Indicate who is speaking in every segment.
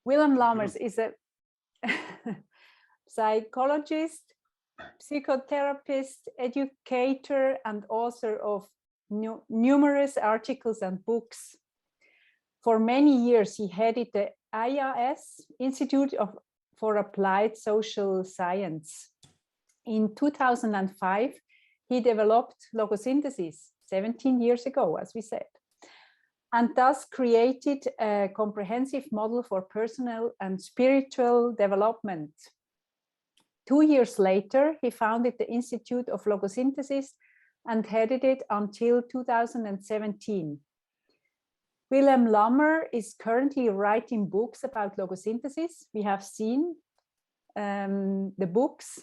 Speaker 1: Willem Lammers is a psychologist, psychotherapist, educator, and author of numerous articles and books. For many years, he headed the IAS, Institute for Applied Social Science. In 2005, he developed logosynthesis 17 years ago, as we said, and thus created a comprehensive model for personal and spiritual development. 2 years later, he founded the Institute of Logosynthesis and headed it until 2017. Wilhelm Lammer is currently writing books about logosynthesis. We have seen the books.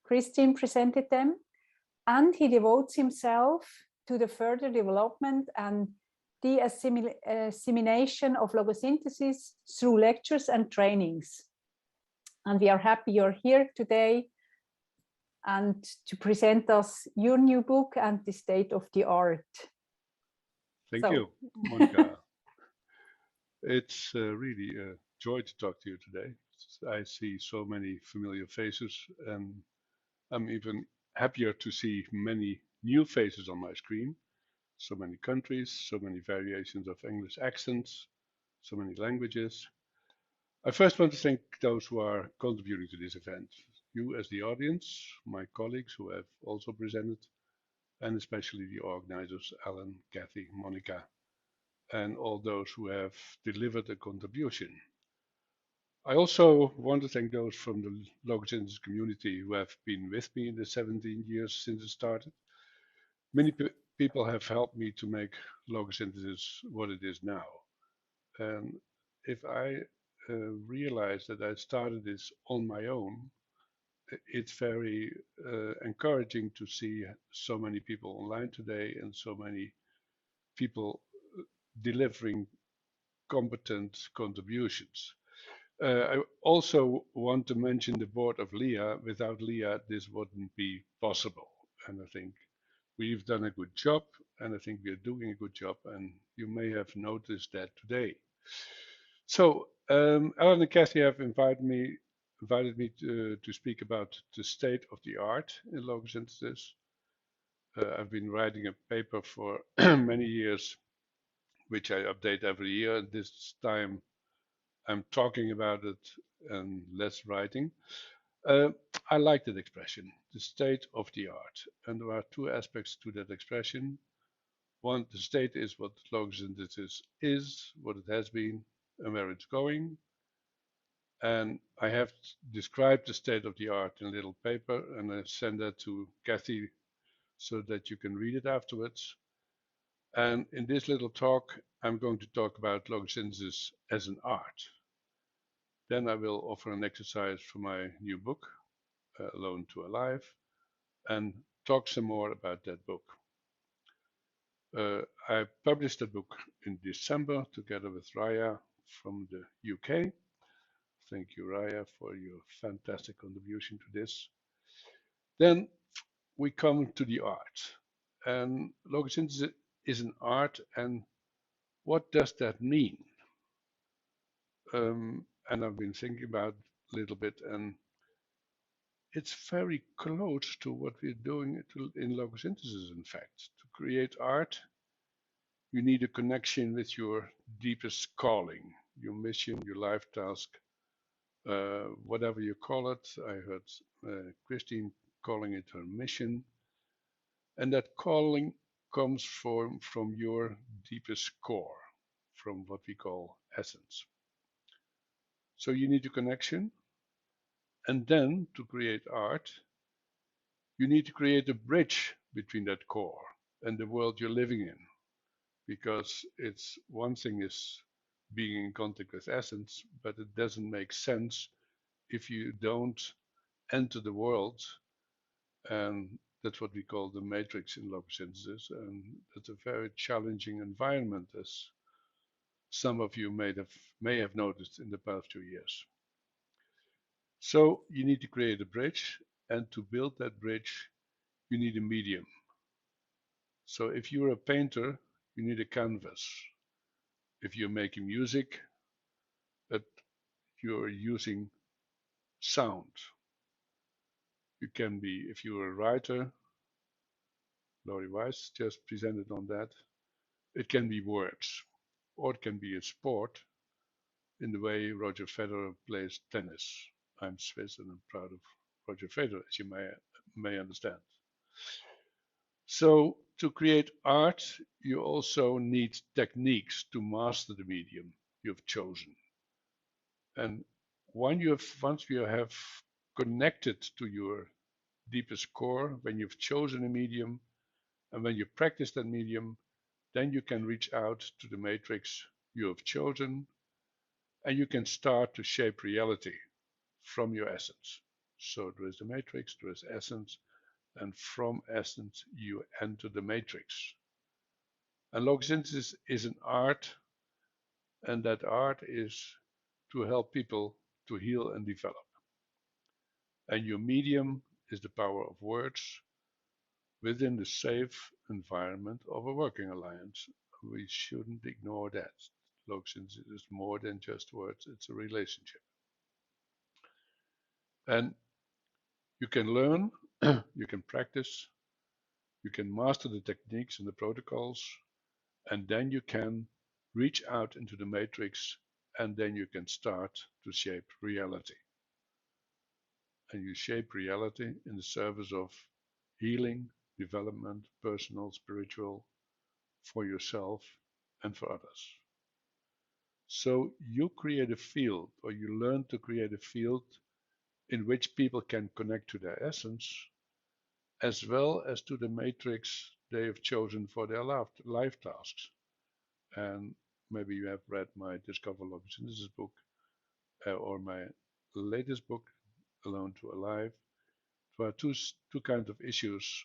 Speaker 1: Christine presented them, and he devotes himself to the further development and the assimilation of logosynthesis through lectures and trainings. And we are happy you're here today and to present us your new book and the state of the art.
Speaker 2: Thank you, Monica. It's really a joy to talk to you today. I see so many familiar faces, and I'm even happier to see many new faces on my screen. So many countries, so many variations of English accents, so many languages. I first want to thank those who are contributing to this event. You as the audience, my colleagues who have also presented, and especially the organizers, Alan, Kathy, Monica, and all those who have delivered a contribution. I also want to thank those from the Logosynthesis community who have been with me in the 17 years since it started. Many people have helped me to make Logosynthesis what it is now. And if I realize that I started this on my own, it's very encouraging to see so many people online today and so many people delivering competent contributions. I also want to mention the board of LIA. Without LIA, this wouldn't be possible. And I think we've done a good job, and I think we're doing a good job, and you may have noticed that today. So Alan and Kathy have invited me to speak about the state of the art in logosynthesis. I've been writing a paper for many years, which I update every year. This time I'm talking about it and less writing. I like that expression, the state of the art. And there are two aspects to that expression. One, the state is what logosynthesis is, what it has been, and where it's going. And I have described the state of the art in a little paper, and I send that to Kathy so that you can read it afterwards. And in this little talk, I'm going to talk about logosynthesis as an art. Then I will offer an exercise for my new book, Alone to Alive, and talk some more about that book. I published the book in December together with Raya from the UK. Thank you, Raya, for your fantastic contribution to this. Then we come to the art. And logosynthesis is an art, and what does that mean? And I've been thinking about it a little bit, and it's very close to what we're doing in logosynthesis, in fact. To create art, you need a connection with your deepest calling, your mission, your life task, whatever you call it. I heard Christine calling it her mission. And that calling comes from your deepest core, from what we call essence. So you need a connection. And then to create art, you need to create a bridge between that core and the world you're living in. Because it's one thing is being in contact with essence, but it doesn't make sense if you don't enter the world. And that's what we call the matrix in logosynthesis. And it's a very challenging environment, as some of you may have noticed in the past 2 years. So you need to create a bridge, and to build that bridge, you need a medium. So if you're a painter, you need a canvas. If you're making music, you're using sound. You can be, if you're a writer, Laurie Weiss just presented on that, it can be words, or it can be a sport in the way Roger Federer plays tennis. I'm Swiss and I'm proud of Roger Federer, as you may understand. So to create art, you also need techniques to master the medium you've chosen. And once you have connected to your deepest core, when you've chosen a medium, and when you practice that medium, then you can reach out to the matrix you have chosen, and you can start to shape reality from your essence. So there is the matrix, there is essence, and from essence you enter the matrix. And logosynthesis is an art, and that art is to help people to heal and develop. And your medium is the power of words within the safe environment of a working alliance. We shouldn't ignore that. Logosynthesis is more than just words, it's a relationship. And you can learn, you can practice, you can master the techniques and the protocols, and then you can reach out into the matrix, and then you can start to shape reality. And you shape reality in the service of healing, development, personal, spiritual, for yourself and for others. So you create a field, or you learn to create a field in which people can connect to their essence, as well as to the matrix they have chosen for their life tasks. And maybe you have read my Discover Logosynthesis book, or my latest book, Alone to Alive. There are two kinds of issues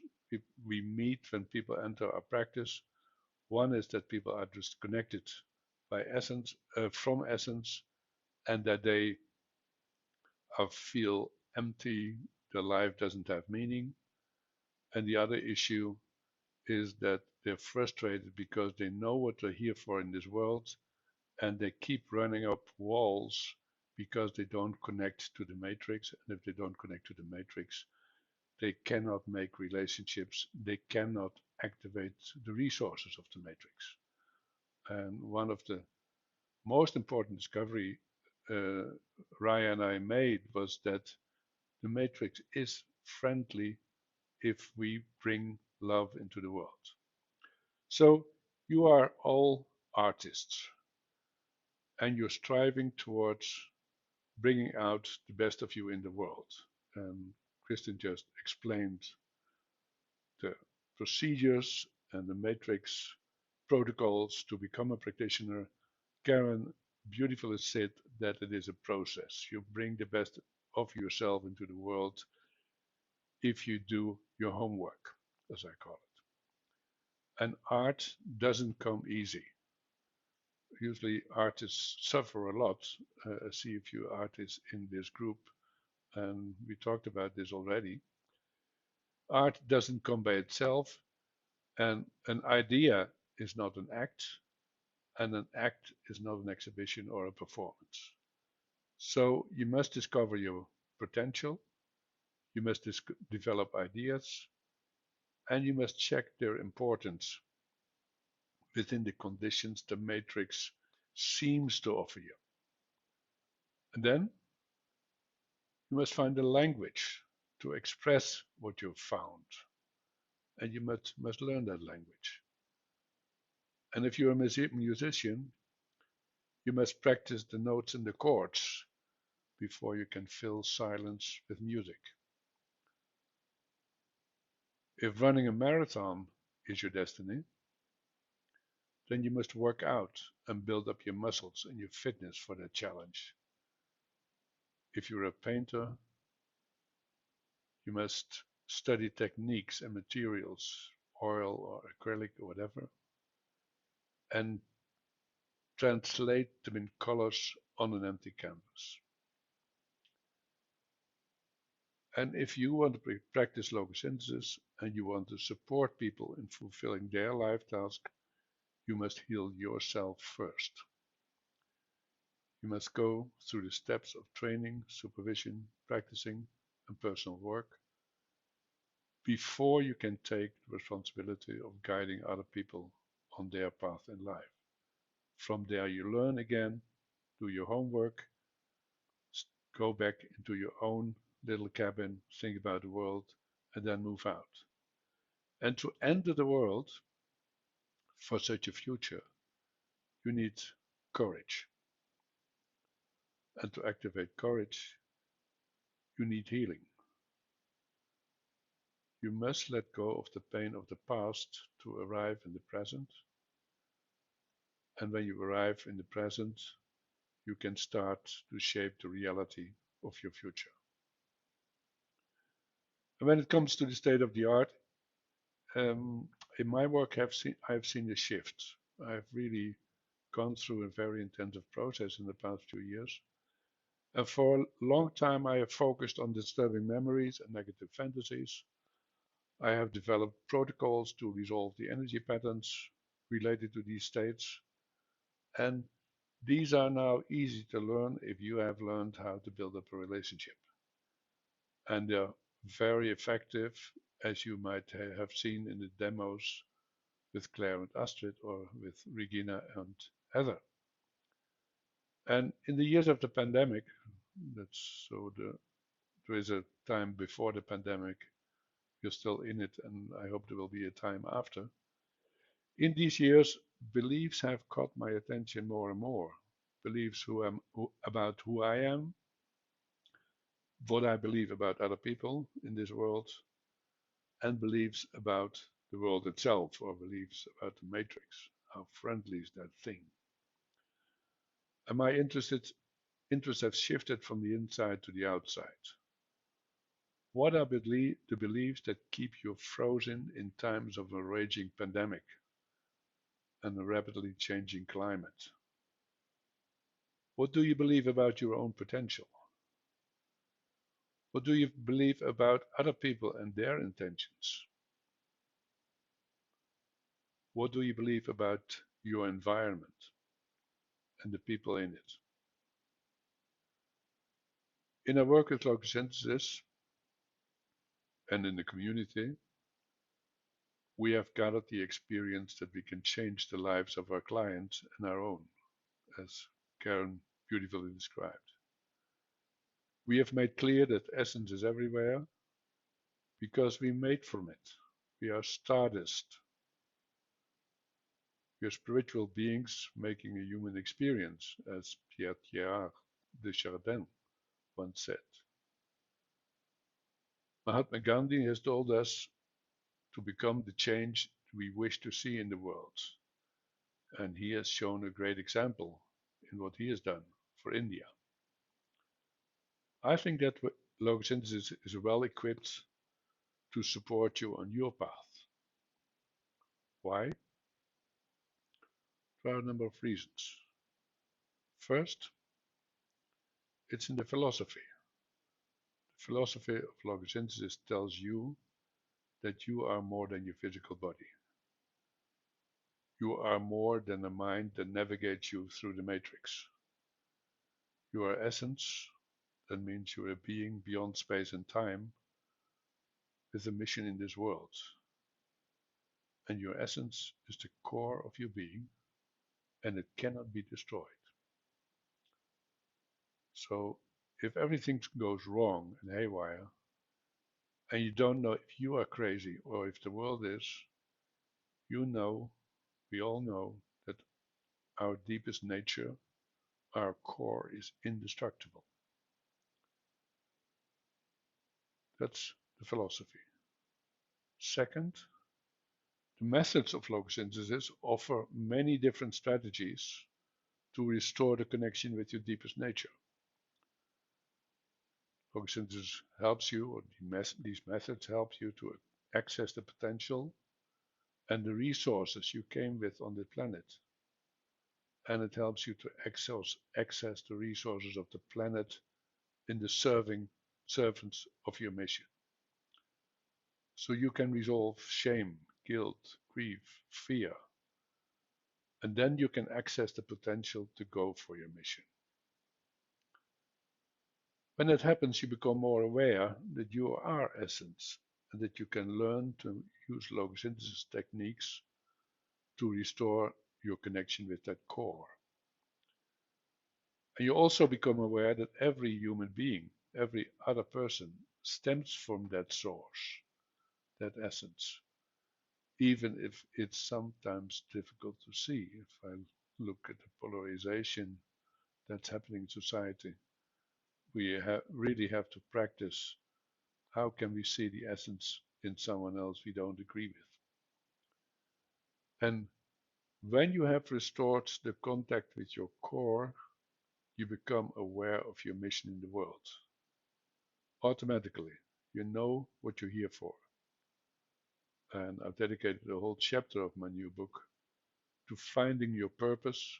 Speaker 2: we meet when people enter our practice. One is that people are disconnected by essence, from essence, and that they feel empty, their life doesn't have meaning. And the other issue is that they're frustrated because they know what they're here for in this world, and they keep running up walls because they don't connect to the matrix. And if they don't connect to the matrix, they cannot make relationships, they cannot activate the resources of the matrix. And one of the most important discovery Raya and I made was that the matrix is friendly if we bring love into the world. So you are all artists, and you're striving towards bringing out the best of you in the world. And Kristen just explained the procedures and the matrix protocols to become a practitioner. Karen beautifully said that it is a process. You bring the best of yourself into the world if you do your homework, as I call it. And art doesn't come easy. Usually artists suffer a lot. I see a few artists in this group, and we talked about this already. Art doesn't come by itself, and an idea is not an act, and an act is not an exhibition or a performance. So you must discover your potential, you must develop ideas, and you must check their importance within the conditions the matrix seems to offer you. And then you must find a language to express what you've found, and you must learn that language. And if you're a musician, you must practice the notes and the chords before you can fill silence with music. If running a marathon is your destiny, then you must work out and build up your muscles and your fitness for that challenge. If you're a painter, you must study techniques and materials, oil or acrylic or whatever, and translate them in colors on an empty canvas. And if you want to practice logosynthesis and you want to support people in fulfilling their life task, you must heal yourself first. You must go through the steps of training, supervision, practicing, and personal work before you can take the responsibility of guiding other people on their path in life. From there, you learn again, do your homework, go back into your own little cabin, think about the world, and then move out. And to enter the world for such a future, you need courage. And to activate courage, you need healing. You must let go of the pain of the past to arrive in the present. And when you arrive in the present, you can start to shape the reality of your future. And when it comes to the state of the art, in my work, I've seen a shift. I've really gone through a very intensive process in the past few years. And for a long time, I have focused on disturbing memories and negative fantasies. I have developed protocols to resolve the energy patterns related to these states. And these are now easy to learn if you have learned how to build up a relationship. And they're very effective, as you might have seen in the demos with Claire and Astrid or with Regina and Heather. And in the years of the pandemic, there is a time before the pandemic, you're still in it, and I hope there will be a time after. In these years, beliefs have caught my attention more and more. Beliefs about who I am, what I believe about other people in this world, and beliefs about the world itself, or beliefs about the matrix. How friendly is that thing? And my interests have shifted from the inside to the outside. What are the beliefs that keep you frozen in times of a raging pandemic and a rapidly changing climate? What do you believe about your own potential? What do you believe about other people and their intentions? What do you believe about your environment and the people in it? In our work with Logosynthesis and in the community, we have gathered the experience that we can change the lives of our clients and our own, as Karen beautifully described. We have made clear that essence is everywhere because we made from it. We are stardust. We are spiritual beings making a human experience, as Pierre Teilhard de Chardin once said. Mahatma Gandhi has told us to become the change we wish to see in the world. And he has shown a great example in what he has done for India. I think that Logosynthesis is well equipped to support you on your path. Why? There are a number of reasons. First, it's in the philosophy. The philosophy of Logosynthesis tells you that you are more than your physical body. You are more than a mind that navigates you through the matrix. You are essence. That means you are a being beyond space and time with a mission in this world. And your essence is the core of your being, and it cannot be destroyed. So if everything goes wrong and haywire, and you don't know if you are crazy or if the world is, you know, we all know that our deepest nature, our core, is indestructible. That's the philosophy. Second, the methods of logosynthesis offer many different strategies to restore the connection with your deepest nature. Logosynthesis helps you, or these methods help you to access the potential and the resources you came with on the planet. And it helps you to access the resources of the planet in the servants of your mission. So you can resolve shame, guilt, grief, fear, and then you can access the potential to go for your mission. When that happens, you become more aware that you are essence and that you can learn to use logosynthesis techniques to restore your connection with that core. And you also become aware that every human being, every other person, stems from that source, that essence, even if it's sometimes difficult to see. If I look at the polarization that's happening in society, we really have to practice. How can we see the essence in someone else we don't agree with? And when you have restored the contact with your core, you become aware of your mission in the world. Automatically, you know what you're here for. And I've dedicated a whole chapter of my new book to finding your purpose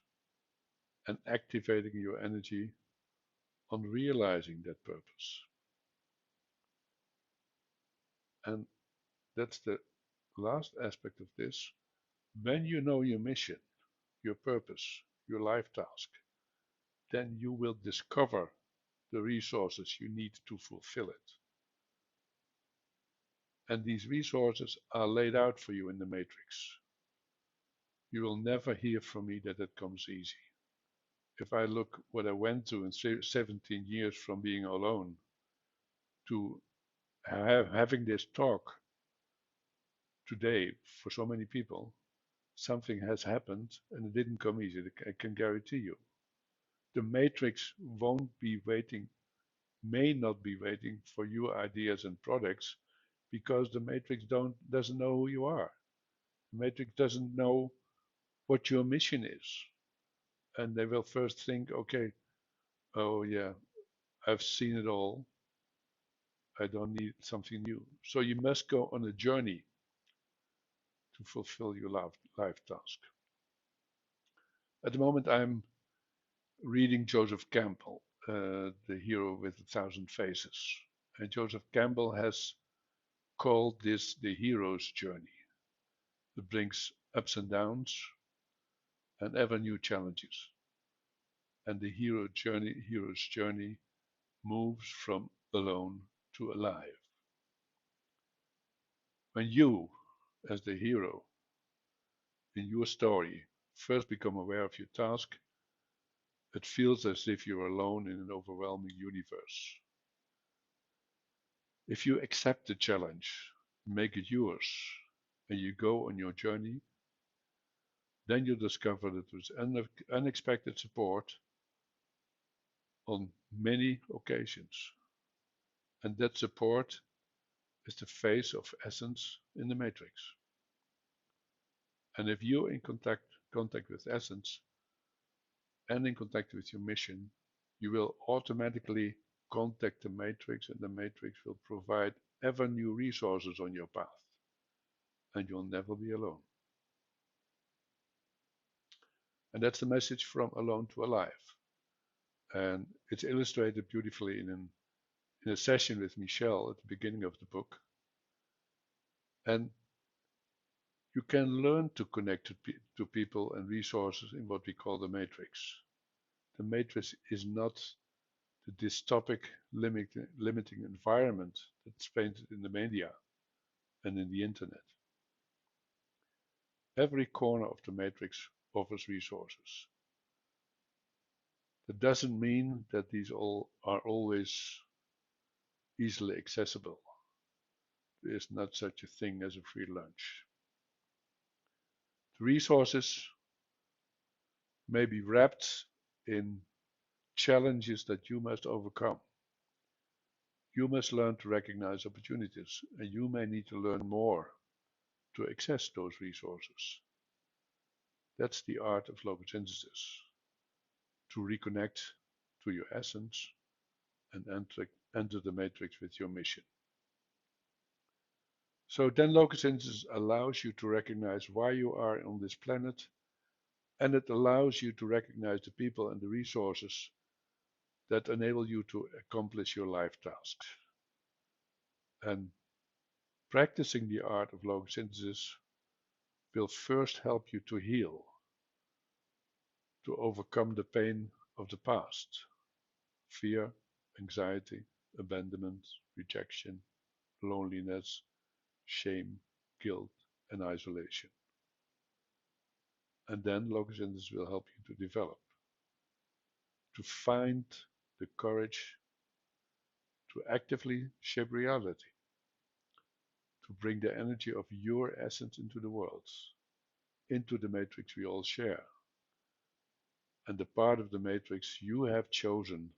Speaker 2: and activating your energy on realizing that purpose. And that's the last aspect of this. When you know your mission, your purpose, your life task, then you will discover the resources you need to fulfill it. And these resources are laid out for you in the matrix. You will never hear from me that it comes easy. If I look what I went through in 17 years from being alone to having this talk today for so many people, something has happened and it didn't come easy. I can guarantee you. The matrix won't be waiting, may not be waiting for your ideas and products because the matrix doesn't know who you are. The matrix doesn't know what your mission is. And they will first think, okay, oh yeah, I've seen it all. I don't need something new. So you must go on a journey to fulfill your life task. At the moment, I'm reading Joseph Campbell, The Hero with a Thousand Faces. And Joseph Campbell has called this the hero's journey. It brings ups and downs and ever new challenges. And the hero's journey moves from alone to alive. When you, as the hero in your story, first become aware of your task, it feels as if you're alone in an overwhelming universe. If you accept the challenge, make it yours, and you go on your journey, then you discover that there's unexpected support on many occasions. And that support is the face of essence in the matrix. And if you're in contact with essence and in contact with your mission, you will automatically contact the matrix, and the matrix will provide ever new resources on your path. And you'll never be alone. And that's the message from alone to alive. And it's illustrated beautifully in a session with Michelle at the beginning of the book. And you can learn to connect to people and resources in what we call the matrix. The matrix is not the dystopic limiting environment that's painted in the media and in the internet. Every corner of the matrix offers resources. That doesn't mean that these all are always easily accessible. There is not such a thing as a free lunch. The resources may be wrapped in challenges that you must overcome. You must learn to recognize opportunities, and you may need to learn more to access those resources. That's the art of logosynthesis, to reconnect to your essence and enter the matrix with your mission. So then logosynthesis allows you to recognize why you are on this planet, and it allows you to recognize the people and the resources that enable you to accomplish your life tasks. And practicing the art of logosynthesis will first help you to heal, to overcome the pain of the past, fear, anxiety, abandonment, rejection, loneliness, shame, guilt, and isolation. And then Logosynthesis will help you to develop, to find the courage to actively shape reality, to bring the energy of your essence into the world, into the matrix we all share, and the part of the matrix you have chosen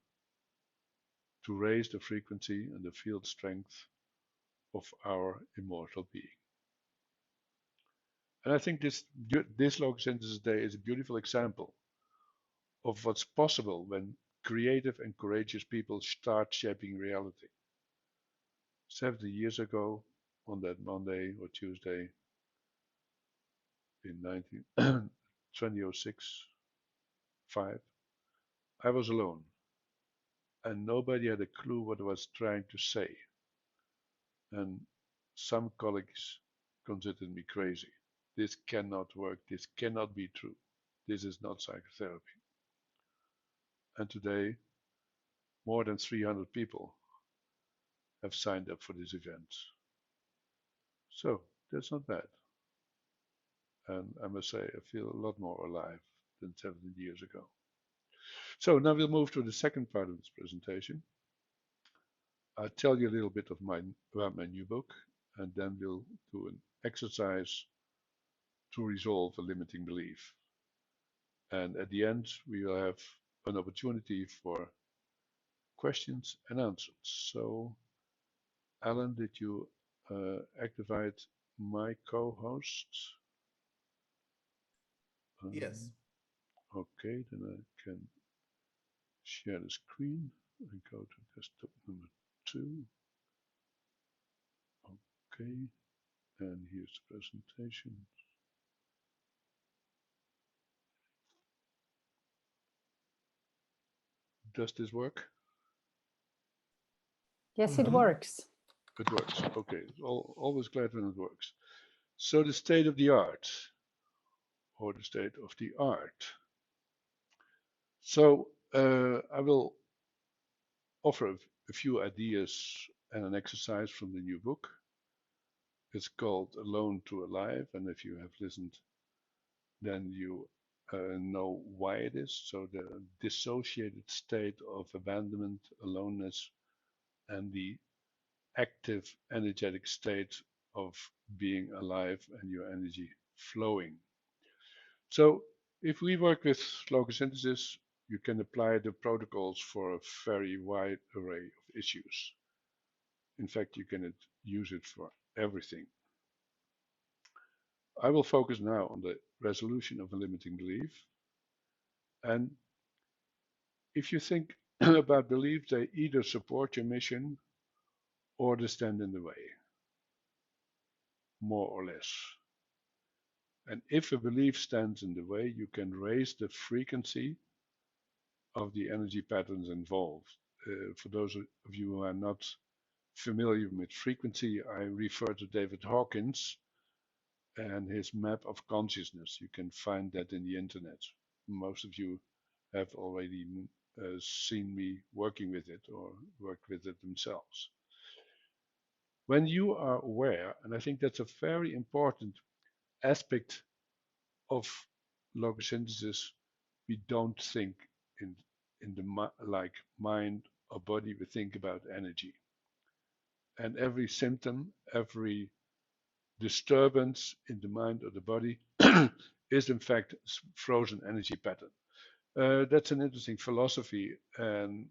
Speaker 2: to raise the frequency and the field strength of our immortal being. And I think this Logosynthesis Day is a beautiful example of what's possible when creative and courageous people start shaping reality. 70 years ago, on that Monday or Tuesday in 2006, 5, I was alone, and nobody had a clue what I was trying to say. And some colleagues considered me crazy. This cannot work. This cannot be true. This is not psychotherapy. And today, more than 300 people have signed up for this event. So that's not bad. And I must say, I feel a lot more alive than 17 years ago. So now we'll move to the second part of this presentation. I'll tell you a little bit about my new book, and then we'll do an exercise to resolve a limiting belief. And at the end, we will have an opportunity for questions and answers. So, Alan, did you activate my co-host?
Speaker 3: Yes.
Speaker 2: Okay, then I can share the screen and go to desktop number 2. Okay, and here's the presentation. Does this work?
Speaker 1: Yes, it works.
Speaker 2: It works. Okay, always glad when it works. So the state of the art, or the state of the art. So I will offer a few ideas and an exercise from the new book. It's called Alone to Alive, and if you have listened, then you know why it is. So the dissociated state of abandonment, aloneness, and the active, energetic state of being alive and your energy flowing. So if we work with logosynthesis, you can apply the protocols for a very wide array of issues. In fact, you can use it for everything. I will focus now on the resolution of a limiting belief. And if you think about beliefs, they either support your mission or they stand in the way, more or less. And if a belief stands in the way, you can raise the frequency of the energy patterns involved. For those of you who are not familiar with frequency, I refer to David Hawkins and his map of consciousness. You can find that in the internet. Most of you have already seen me working with it or worked with it themselves. When you are aware, and I think that's a very important aspect of logosynthesis, we don't think in the like mind or body, we think about energy. And every symptom, every disturbance in the mind or the body is in fact frozen energy pattern. That's an interesting philosophy, and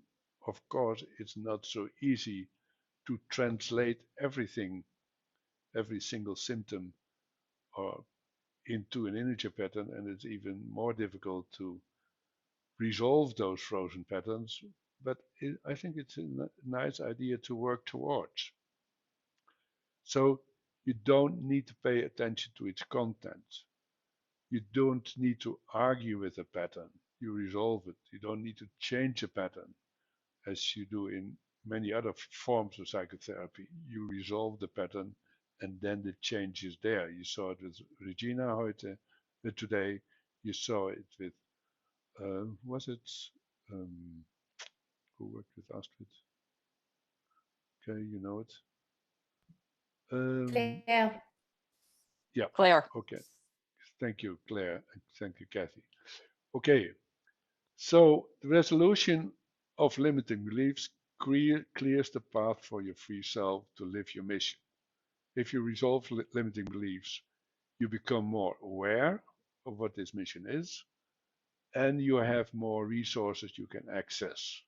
Speaker 2: of course it's not so easy to translate everything, every single symptom or into an energy pattern, and it's even more difficult to resolve those frozen patterns, but I think it's a nice idea to work towards. So you don't need to pay attention to its content. You don't need to argue with a pattern. You resolve it. You don't need to change a pattern as you do in many other forms of psychotherapy. You resolve the pattern and then the change is there. You saw it with Regina today. You saw it with, was it, who worked with Astrid? Okay, you know it.
Speaker 3: Claire.
Speaker 2: Yeah.
Speaker 3: Claire.
Speaker 2: Okay. Thank you, Claire. And thank you, Kathy. Okay. So the resolution of limiting beliefs clears the path for your free self to live your mission. If you resolve limiting beliefs, you become more aware of what this mission is, and you have more resources you can access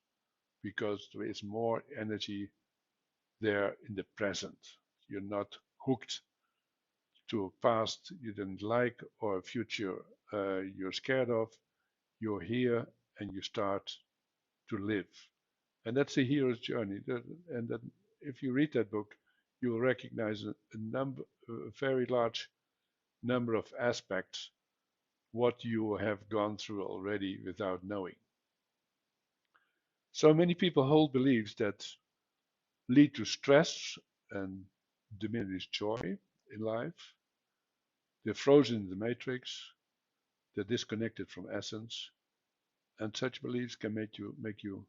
Speaker 2: because there is more energy there in the present. You're not hooked to a past you didn't like or a future you're scared of. You're here and you start to live. And that's the hero's journey. And that if you read that book, you will recognize a very large number of aspects what you have gone through already without knowing. So many people hold beliefs that lead to stress and diminished joy in life. They're frozen in the matrix, they're disconnected from essence, and such beliefs can make you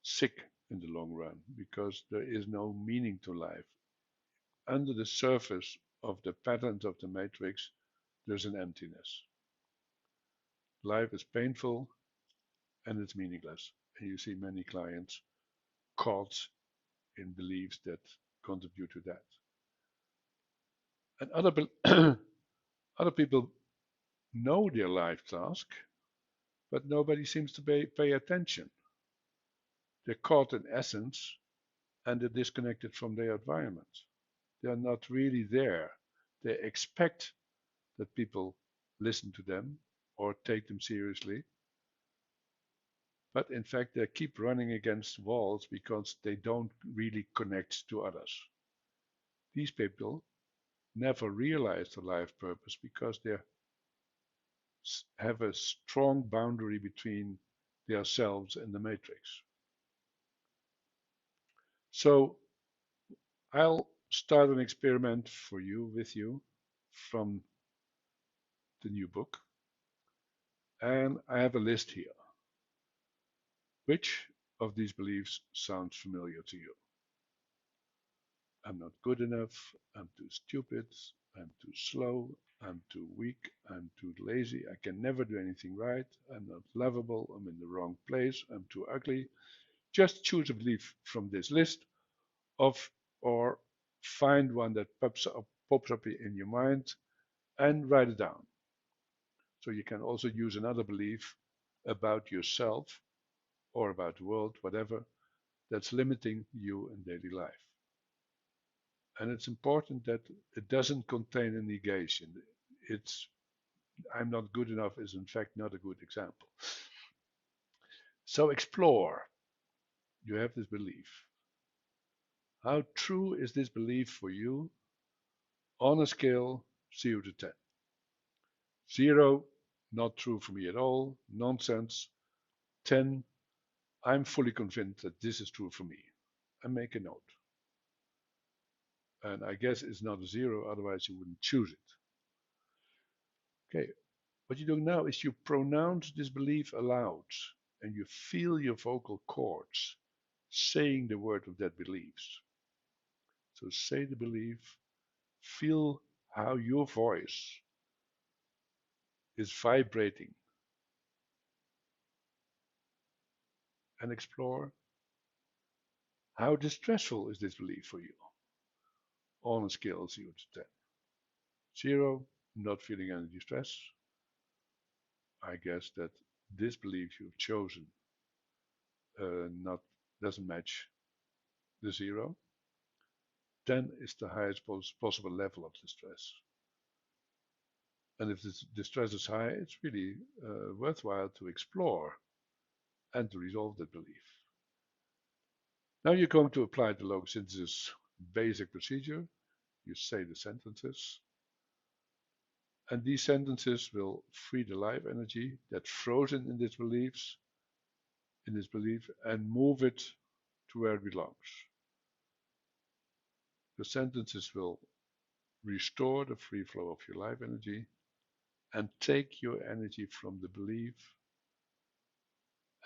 Speaker 2: sick in the long run because there is no meaning to life. Under the surface of the patterns of the matrix, there's an emptiness. Life is painful and it's meaningless. And you see many clients caught in beliefs that contribute to that. And other people know their life task, but nobody seems to pay attention. They're caught in essence and they're disconnected from their environment. They're not really there. They expect that people listen to them or take them seriously. But in fact, they keep running against walls because they don't really connect to others. These people never realize their life purpose because they have a strong boundary between themselves and the matrix. So I'll start an experiment for you, with you, from the new book. And I have a list here. Which of these beliefs sounds familiar to you? I'm not good enough, I'm too stupid, I'm too slow, I'm too weak, I'm too lazy, I can never do anything right, I'm not lovable, I'm in the wrong place, I'm too ugly. Just choose a belief from this list or find one that pops up in your mind and write it down. So you can also use another belief about yourself or about the world, whatever, that's limiting you in daily life. And it's important that it doesn't contain a negation. I'm not good enough is in fact not a good example. So explore. You have this belief. How true is this belief for you on a scale 0 to 10? 0, not true for me at all, nonsense. 10, I'm fully convinced that this is true for me. And make a note. And I guess it's not a 0, otherwise you wouldn't choose it. Okay, what you do now is you pronounce this belief aloud and you feel your vocal cords saying the word of that belief. So say the belief, feel how your voice is vibrating, and explore how distressful is this belief for you on a scale of 0 to 10. 0, not feeling any distress. I guess that this belief you've chosen doesn't match the 0. 10 is the highest possible level of distress. And if the distress is high, it's really worthwhile to explore and to resolve that belief. Now you're going to apply the Logosynthesis basic procedure. You say the sentences. And these sentences will free the life energy that's frozen in this belief, and move it to where it belongs. The sentences will restore the free flow of your life energy and take your energy from the belief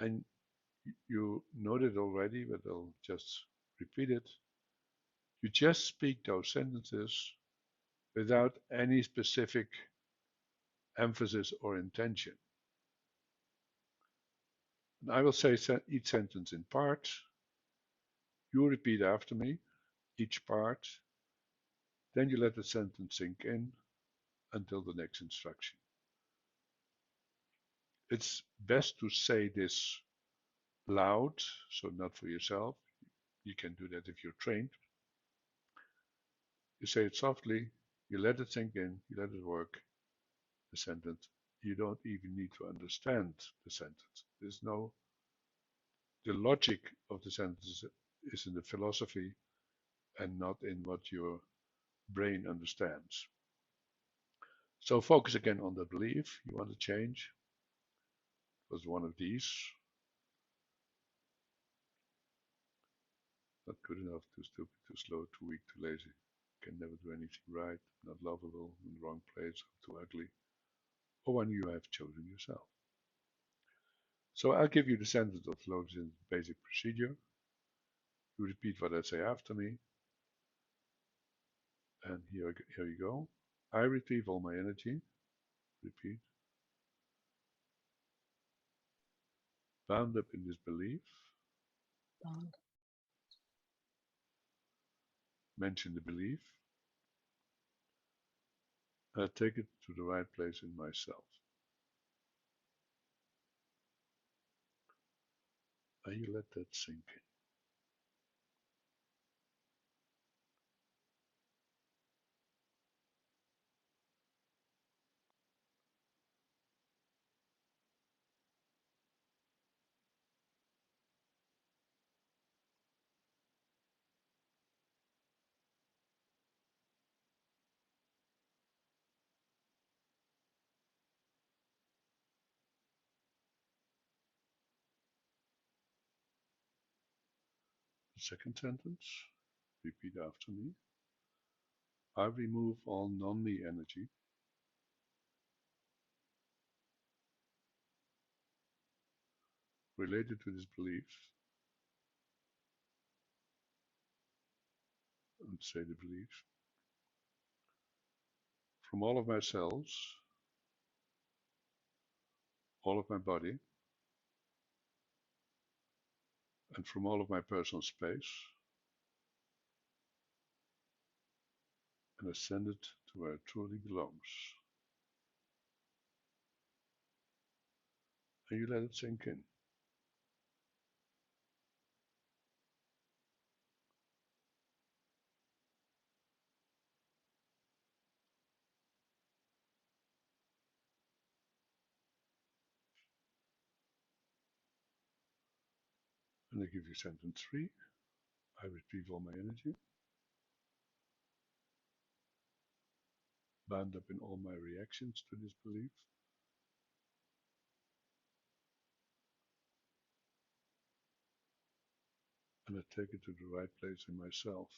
Speaker 2: and You know it already, but I'll just repeat it. You just speak those sentences without any specific emphasis or intention. And I will say each sentence in parts. You repeat after me, each part. Then you let the sentence sink in until the next instruction. It's best to say this loud, so not for yourself. You can do that if you're trained. You say it softly, you let it sink in, you let it work, the sentence. You don't even need to understand the sentence. The logic of the sentence is in the philosophy and not in what your brain understands. So focus again on the belief you want to change. It was one of these. Not good enough, too stupid, too slow, too weak, too lazy. Can never do anything right, not lovable, in the wrong place, too ugly. Or one you have chosen yourself. So I'll give you the sentence of Logosynthesis basic procedure. You repeat what I say after me. And here you go. I retrieve all my energy. Repeat. Bound up in this belief.
Speaker 1: Bound.
Speaker 2: Mention the belief. I take it to the right place in myself. And you let that sink in. The second sentence, repeat after me. I remove all non-me energy related to this belief, and say the belief, from all of my cells, all of my body, and from all of my personal space, and I send it to where it truly belongs. And you let it sink in. And I give you sentence 3. I retrieve all my energy, bound up in all my reactions to this belief, and I take it to the right place in myself,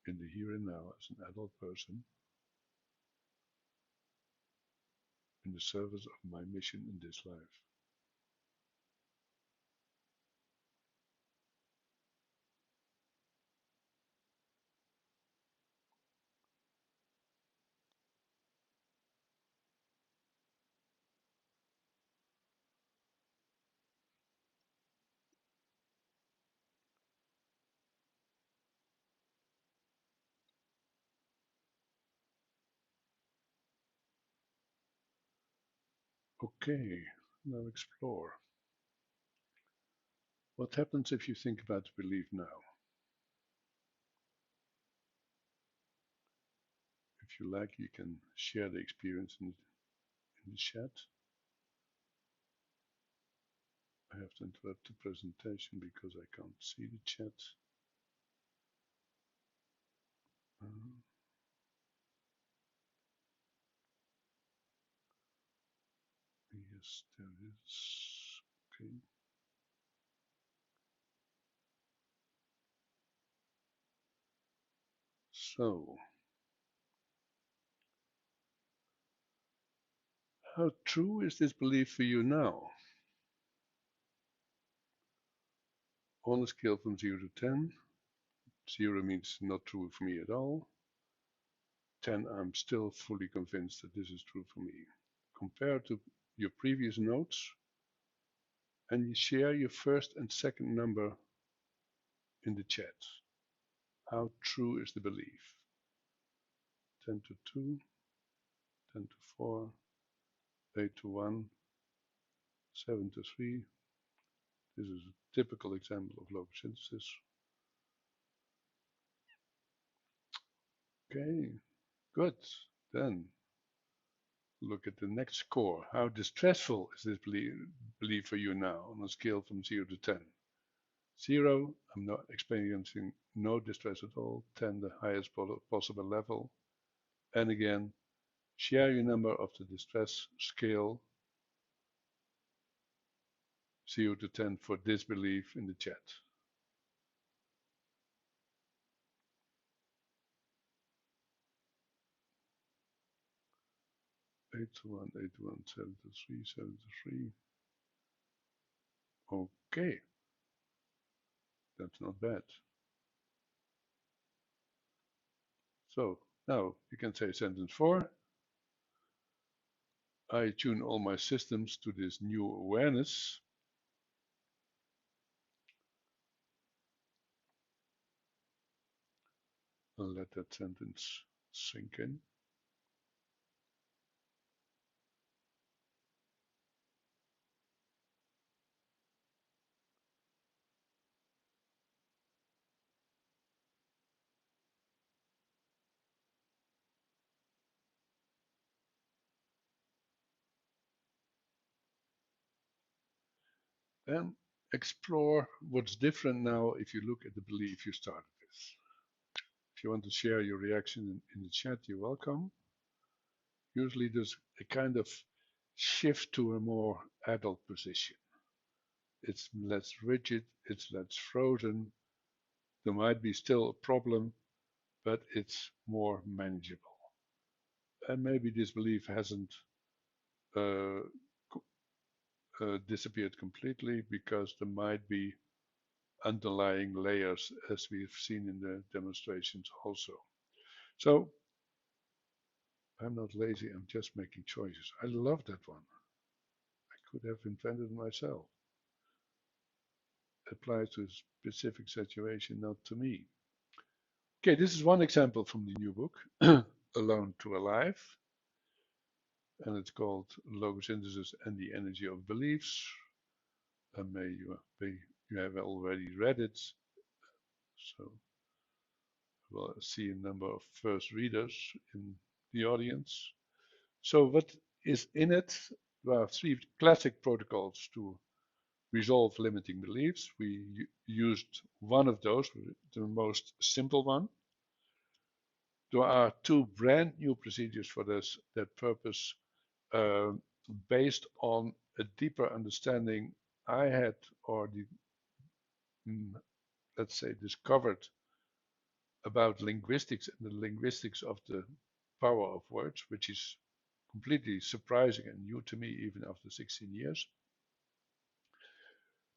Speaker 2: in the here and now as an adult person, in the service of my mission in this life. Okay, now explore. What happens if you think about the belief now? If you like, you can share the experience in the chat. I have to interrupt the presentation because I can't see the chat. Yes, there is. Okay. So, How true is this belief for you now? On a scale from 0 to 10, 0 means not true for me at all. 10, I'm still fully convinced that this is true for me. Compare to your previous notes and you share your first and second number in the chat. How true is the belief? 10 to 2, 10 to 4, 8 to 1, 7 to 3. This is a typical example of logosynthesis. Okay, good. Then look at the next score. How distressful is this belief for you now on a scale from 0 to 10? 0, I'm not experiencing no distress at all. 10, the highest possible level. And again, share your number of the distress scale 0 to 10 for this belief in the chat. 8 to 1, 8 to 1, 7 to 3, 7 to 3. Okay, that's not bad. So now you can say sentence 4. I tune all my systems to this new awareness. And let that sentence sink in. Then explore what's different now if you look at the belief you started with. If you want to share your reaction in the chat, you're welcome. Usually there's a kind of shift to a more adult position. It's less rigid, it's less frozen. There might be still a problem, but it's more manageable. And maybe this belief hasn't disappeared completely because there might be underlying layers, as we've seen in the demonstrations also. So I'm not lazy, I'm just making choices. I love that one. I could have invented it myself. It applies to a specific situation, not to me. Okay, this is one example from the new book, Alone to Alive. And it's called Logosynthesis and the Energy of Beliefs. And you have already read it. So we'll see a number of first readers in the audience. So what is in it? There are 3 classic protocols to resolve limiting beliefs. We used one of those, the most simple one. There are 2 brand new procedures for this, that purpose, based on a deeper understanding I had, or let's say discovered, about linguistics and the linguistics of the power of words, which is completely surprising and new to me even after 16 years.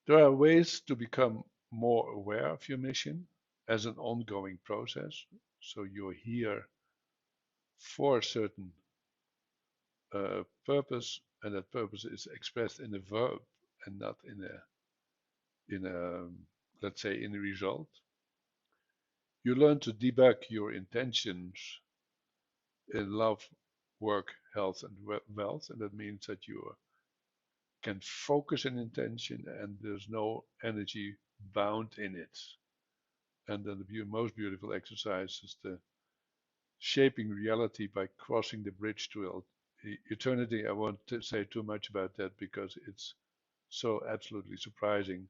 Speaker 2: There are ways to become more aware of your mission as an ongoing process. So you're here for a certain purpose, and that purpose is expressed in a verb and not in a let's say in a result. You learn to debug your intentions in love, work, health, and wealth, and that means that you can focus an intention and there's no energy bound in it. And then the most beautiful exercise is the shaping reality by crossing the bridge to eternity. I won't say too much about that because it's so absolutely surprising.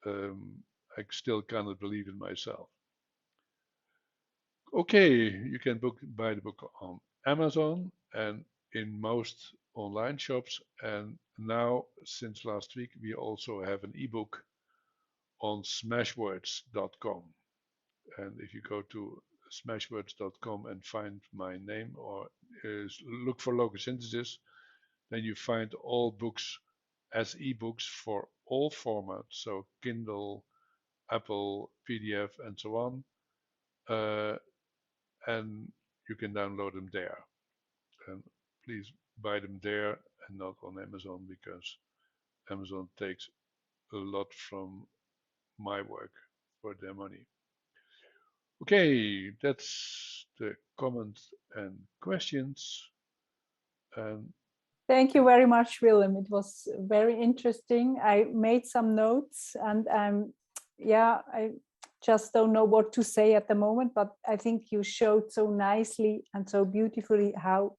Speaker 2: I still cannot believe it myself. Okay, you can buy the book on Amazon and in most online shops. And now, since last week, we also have an ebook on smashwords.com. And if you go to smashwords.com and find my name or look for Logosynthesis, then you find all books as ebooks for all formats, so Kindle, Apple, PDF, and so on. And you can download them there. And please buy them there and not on Amazon, because Amazon takes a lot from my work for their money. Okay, that's the comments and questions. And
Speaker 1: thank you very much, Willem. It was very interesting. I made some notes, and yeah, I just don't know what to say at the moment, but I think you showed so nicely and so beautifully how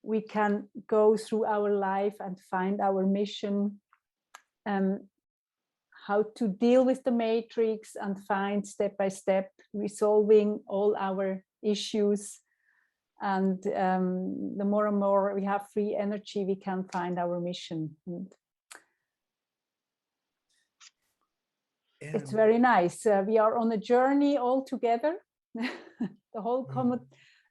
Speaker 1: we can go through our life and find our mission, how to deal with the matrix and find step by step resolving all our issues. And the more and more we have free energy, we can find our mission. It's very nice. We are on a journey all together, the whole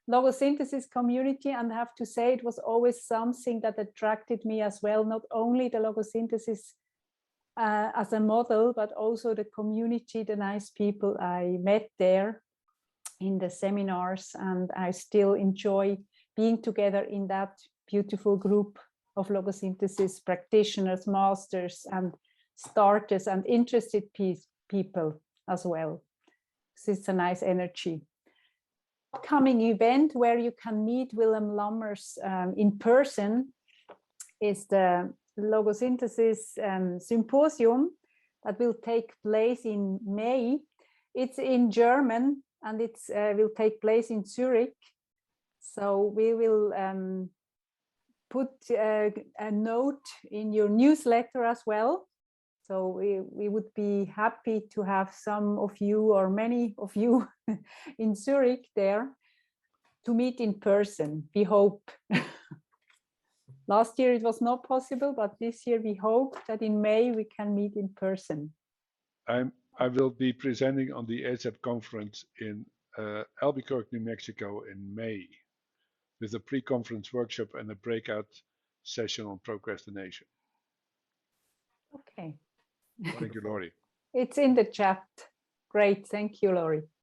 Speaker 1: Logosynthesis community, and I have to say it was always something that attracted me as well, not only the Logosynthesis as a model, but also the community, the nice people I met there in the seminars, and I still enjoy being together in that beautiful group of Logosynthesis practitioners, masters, and starters, and interested people as well. So it's a nice energy. Upcoming event where you can meet Wilhelm Lammers in person is the Logosynthesis Symposium that will take place in May. It's in German, and it will take place in Zurich. So we will put a note in your newsletter as well. So we would be happy to have some of you or many of you in Zurich there to meet in person, we hope. Last year it was not possible, but this year we hope that in May we can meet in person.
Speaker 2: I will be presenting on the ASAP conference in Albuquerque, New Mexico in May, with a pre-conference workshop and a breakout session on procrastination.
Speaker 1: Okay.
Speaker 2: Thank you, Laurie.
Speaker 1: It's in the chat. Great, thank you, Laurie.